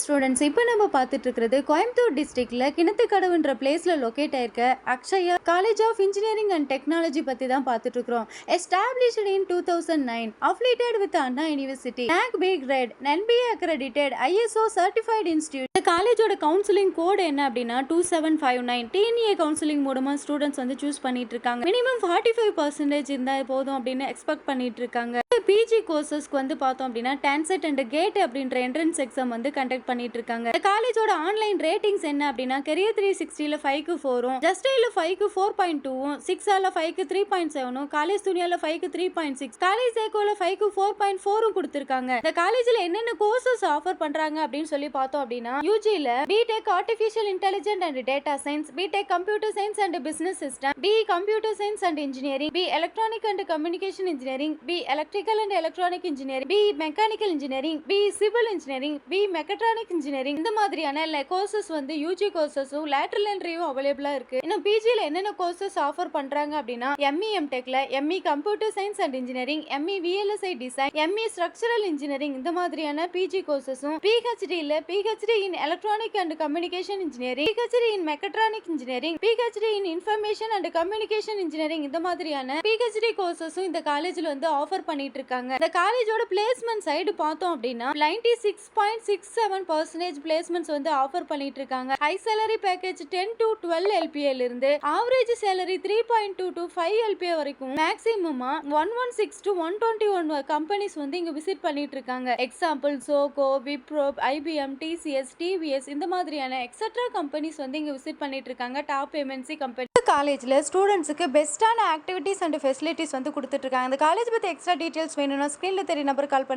Students, இப்போ நம்ம பார்த்துட்டு இருக்கிறது கோயம்புத்தூர் டிஸ்ட்ரிக்ட்ல கிணத்துக்கடவுன்ற பிளேஸ்ல லொக்கேட் ஆயிருக்க Akshaya college of engineering and technology பத்தி தான் பார்த்துட்டு இருக்கிறோம். Established in 2009, affiliated with Anna university, NAC B grade, NBA accredited, ISO certified institute. இந்த காலேஜோட கவுன்சிலிங் கோட் என்ன அப்படின்னா 2759. TNA கவுன்சிலிங் மூலமா ஸ்டூடெண்ட்ஸ் வந்து சூஸ் பண்ணிட்டு இருக்காங்க. மினிமம் 45% இருந்தா போதும் அப்படின்னு எக்ஸ்பெக்ட் பண்ணிட்டு இருக்காங்க. பிஜி கோர்சஸ்க்கு வந்து பார்த்தோம் அப்படின்னா டான்செட் அண்ட் கேட் அப்படின்ற என்ட்ரன்ஸ் எக்ஸாம் வந்து கண்டக்ட் பண்ணிட்டு இருக்காங்க. இந்த காலேஜோட ஆன்லைன் ரேட்டிங்ஸ் என்ன அப்படின்னா கெரியர் 360ல 5க்கு 4ம், ஜஸ்டைல 5க்கு 4.2ம், 6ஆல 5க்கு 3.7ம், காலேஜ் துனியால 5க்கு 3.6, காலேஜ் ஏகோல 5க்கு 4.4ம் கொடுத்திருக்காங்க. இந்த காலேஜ்ல என்னென்ன கோர்சஸ் ஆஃபர் பண்றாங்க அப்படின்னு சொல்லி பார்த்தோம் அப்படின்னா யூஜில BTech artificial intelligent and data science, BTech computer science and business system, B computer science and engineering, B electronic and communication engineering, B electrical and electronic engineering, B mechanical engineering, B civil engineering, B mechatronic engineering. இந்த மாதிரியான courses வந்து UG கோர்சஸும் lateral என்ட்ரியும் அவைலபிளா இருக்கு. இன்னும் பிஜில என்னென்ன courses offer பண்றாங்க அப்படின்னா ME MTechல ME computer science and engineering, ME VLSI design, ME structural engineering இந்த மாதிரியான PG கோர்சஸும், PhDல PhD in electronic and communication engineering, PhD in mechatronic engineering, PhD in information and communication engineering இந்த மாதிரியான PhD கோர்சஸும் இந்த காலேஜ்ல வந்து offer பண்ணிட்டு இருக்காங்க. இந்த காலேஜோட பிளேஸ்மெண்ட் சைடு பார்த்தோம் அப்படின்னா 96.67% பிளேஸ்மெண்ட்ஸ் வந்து ஆஃபர் பண்ணிட்டு இருக்காங்க. High salary package 10 to 12 LPA இருந்து ஆவரேஜ் சேலரி 3.2 to 5 LPA வரைக்கும் மேக்ஸிமமா 116 to 121 கம்பெனிஸ் வந்து இங்க விசிட் பண்ணிட்டு இருக்காங்க. Example Zoho, Wipro, IBM, TCS, TVS இந்த மாதிரியான எக்ஸெட்ரா கம்பெனிஸ் வந்து இங்க விசிட் பண்ணிட்டு இருக்காங்க. டாப் MNC கம்பெனி காலேஜ்ல ஸ்டூடெண்ட்ஸ்க்கு பெஸ்டான ஆக்டிவிட்டிஸ் அண்ட் ஃபெசிலிட்டிஸ் வந்து கொடுத்துட்டு இருக்காங்க. இந்த காலேஜ் பத்தி எக்ஸ்ட்ரா டீடைல்ஸ் வேணும்னா ஸ்கிரீன்ல தெரிய நம்பர் கால் பண்ணி